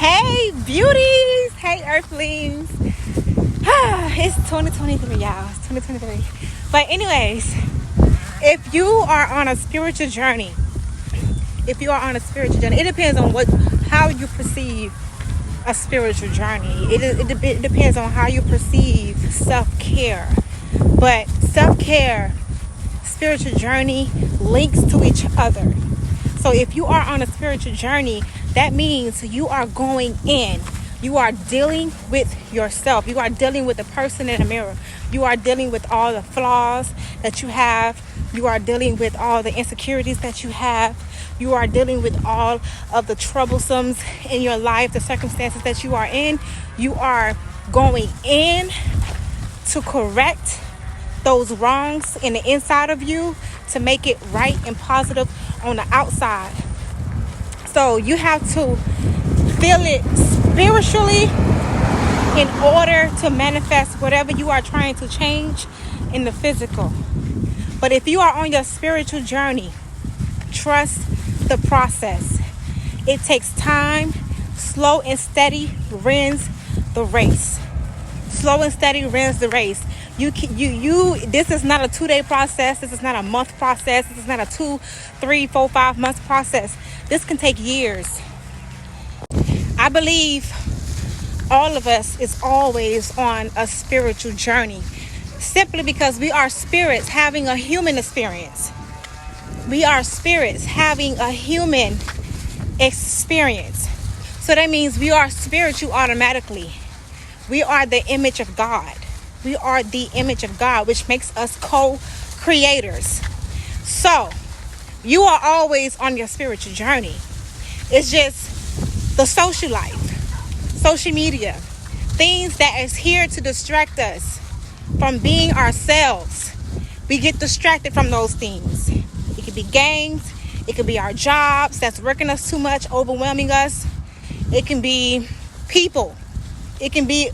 Hey, beauties. Hey, earthlings. It's 2023, y'all. It's 2023. But anyways, if you are on a spiritual journey, it depends on how you perceive a spiritual journey. It depends on how you perceive self-care. But self-care, spiritual journey links to each other. So if you are on a spiritual journey, that means you are going in. You are dealing with yourself. You are dealing with the person in the mirror. You are dealing with all the flaws that you have. You are dealing with all the insecurities that you have. You are dealing with all of the troublesomes in your life, the circumstances that you are in. You are going in to correct those wrongs in the inside of you to make it right and positive on the outside. So you have to feel it spiritually in order to manifest whatever you are trying to change in the physical. But if you are on your spiritual journey, trust the process. It takes time. Slow and steady wins the race. Slow and steady wins the race. This is not a 2-day process. This is not a month process. This is not a 2, 3, 4, 5 months process. This can take years. I believe all of us is always on a spiritual journey, simply because we are spirits having a human experience. We are spirits having a human experience. So that means we are spiritual automatically. We are the image of God. We are the image of God, which makes us co-creators. So you are always on your spiritual journey. It's just the social life, social media, things that is here to distract us from being ourselves. We get distracted from those things. It could be games. It could be our jobs that's working us too much, overwhelming us. It can be people. It can be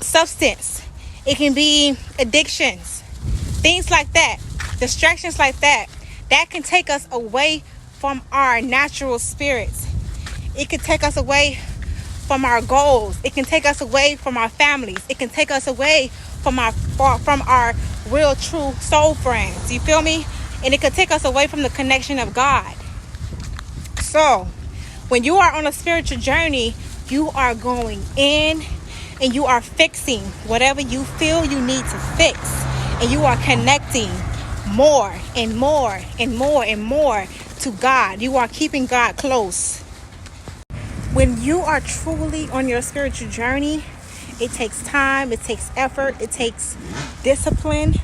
substance. It can be addictions. Things like that. Distractions like that. That can take us away from our natural spirits. It can take us away from our goals. It can take us away from our families. It can take us away from our real, true soul friends. You feel me? And it could take us away from the connection of God. So, when you are on a spiritual journey, you are going in and you are fixing whatever you feel you need to fix. And you are connecting more and more and more and more to God. You are keeping God close. When you are truly on your spiritual journey, it takes time, it takes effort, it takes discipline,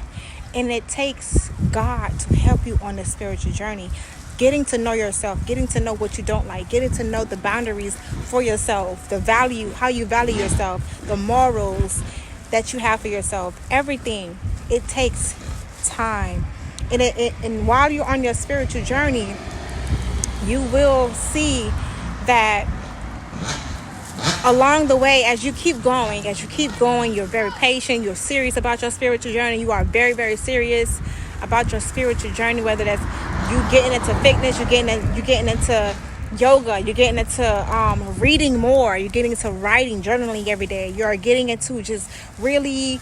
and it takes God to help you on this spiritual journey. Getting to know yourself, getting to know what you don't like, getting to know the boundaries for yourself, the value, how you value yourself, the morals that you have for yourself, everything. It takes time. And while you're on your spiritual journey, you will see that along the way, as you keep going, you're very patient, you're serious about your spiritual journey. You are very, very serious about your spiritual journey, whether that's you getting into fitness, you're getting into yoga, you're getting into reading more, you're getting into writing, journaling every day. You're getting into just really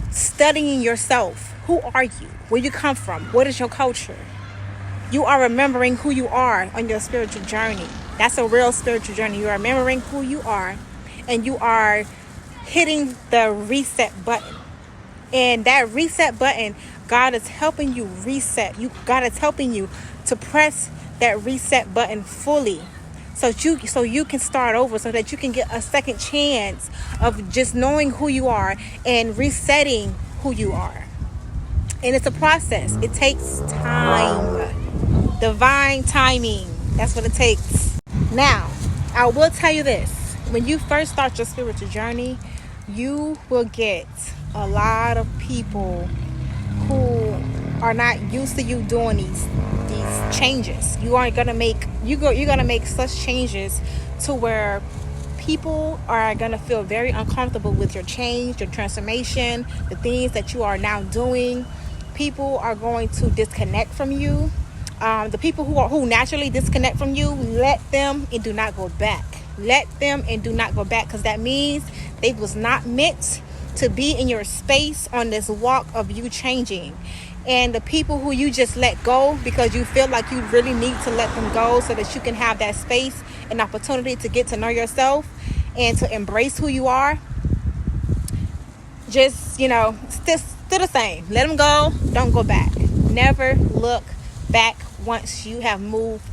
studying yourself. Who are you? Where you come from? What is your culture? You are remembering who you are on your spiritual journey. That's a real spiritual journey. You are remembering who you are, and you are hitting the reset button. And that reset button, God is helping you reset. God is helping you to press that reset button fully, so you can start over, so that you can get a second chance of just knowing who you are and resetting who you are. And it's a process. It takes time. Divine timing. That's what it takes. Now, I will tell you this. When you first start your spiritual journey, you will get a lot of people who are not used to you doing these changes. You're gonna make such changes to where people are gonna feel very uncomfortable with your change, your transformation, the things that you are now doing. People are going to disconnect from you. The people who naturally disconnect from you, let them and do not go back. Let them and do not go back, because that means they was not meant to be in your space on this walk of you changing. And the people who you just let go because you feel like you really need to let them go so that you can have that space and opportunity to get to know yourself and to embrace who you are, just, still the same. Let them go. Don't go back. Never look back once you have moved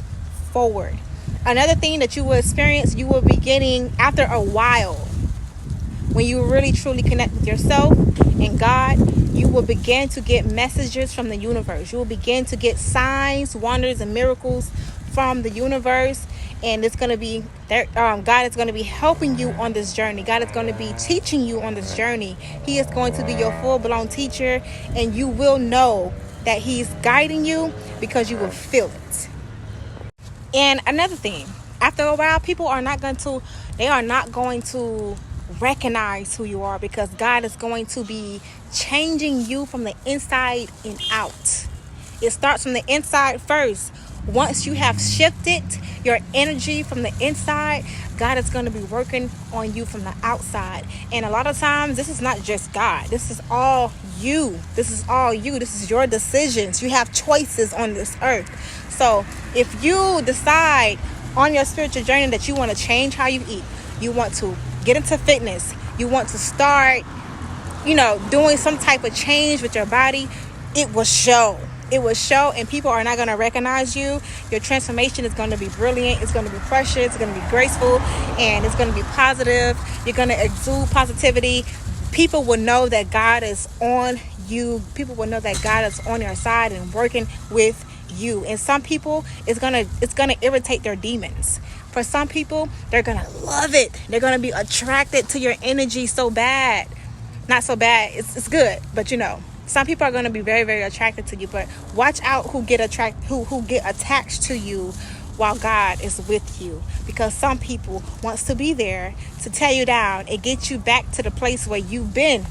forward. Another thing that you will experience, you will be getting, after a while, when you really truly connect with yourself and God, you will begin to get messages from the universe. You will begin to get signs, wonders, and miracles from the universe. And it's going to be there. God is going to be helping you on this journey. God is going to be teaching you on this journey. He is going to be your full-blown teacher, and you will know that He's guiding you because you will feel it. And another thing, after a while, people are not going to recognize who you are, because God is going to be changing you from the inside and out. It starts from the inside first. Once you have shifted your energy from the inside, God is going to be working on you from the outside. And a lot of times, this is not just God. This is all you. This is all you. This is your decisions. You have choices on this earth. So if you decide on your spiritual journey that you want to change how you eat, you want to get into fitness, you want to start, doing some type of change with your body, it will show. It will show, and people are not going to recognize you. Your transformation is going to be brilliant. It's going to be precious. It's going to be graceful, and it's going to be positive. You're going to exude positivity. People will know that God is on you. People will know that God is on your side and working with you. And some people, it's gonna irritate their demons. For some people, they're gonna love it. They're gonna be attracted to your energy so bad. Not so bad. It's good, but some people are gonna be very, very attracted to you. But watch out who get attached to you while God is with you, because some people wants to be there to tear you down and get you back to the place where you've been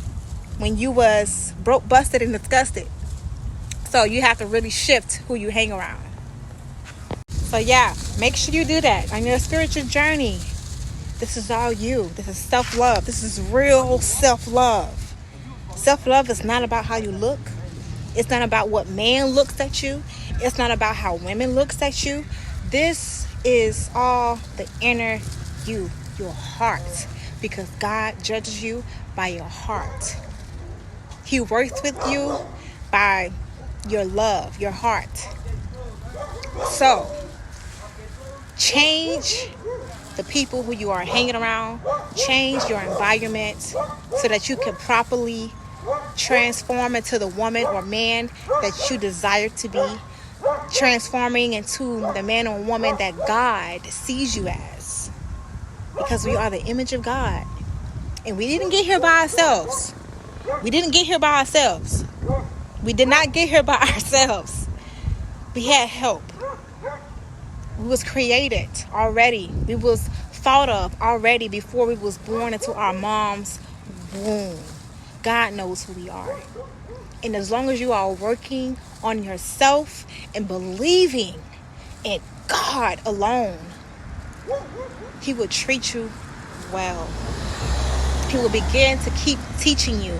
when you was broke, busted, and disgusted. So you have to really shift who you hang around. So yeah, make sure you do that on your spiritual journey. This is all you. This is self-love. This is real self-love. Self-love is not about how you look. It's not about what man looks at you. It's not about how women looks at you. This is all the inner you, your heart, because God judges you by your heart. He works with you by your love, your heart. So change the people who you are hanging around. Change your environment so that you can properly transform into the woman or man that you desire to be. Transforming into the man or woman that God sees you as. Because we are the image of God. And we didn't get here by ourselves. We did not get here by ourselves. We had help. We was created already. We was thought of already before we was born into our mom's womb. God knows who we are. And as long as you are working on yourself and believing in God alone, He will treat you well. He will begin to keep teaching you,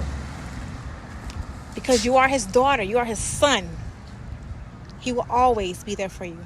because you are His daughter, you are His son. He will always be there for you.